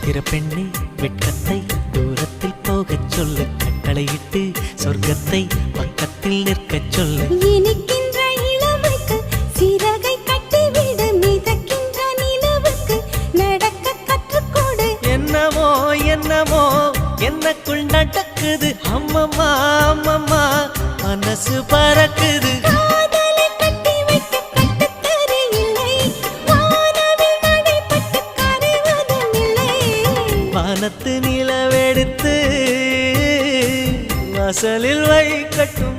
சித்திர பெண்ணே வெட்கத்தை தூரத்தில் போகச் சொல்லு, கட்டளையிட்டு சொர்க்கத்தை பக்கத்தில் நிற்கச் சொல்லு. இனிக்கின்ற இளமைக்கு சிறகை கட்டிவிடு, மிதக்கின்ற நிலவுக்கு நடக்க கற்றுக்கொடு. என்னமோ என்னமோ என்னக்குள் நடக்குது, அம்மம்மா அம்மம்மா மனசு பறக்குது. காதலை கட்டி வைக்க கட்டுத்தறி இல்லை, வானவில் நடைபட்டு கரைவதும் இல்லை. வானத்து நிலவெடுத்து வாசலில் வைக்கட்டும்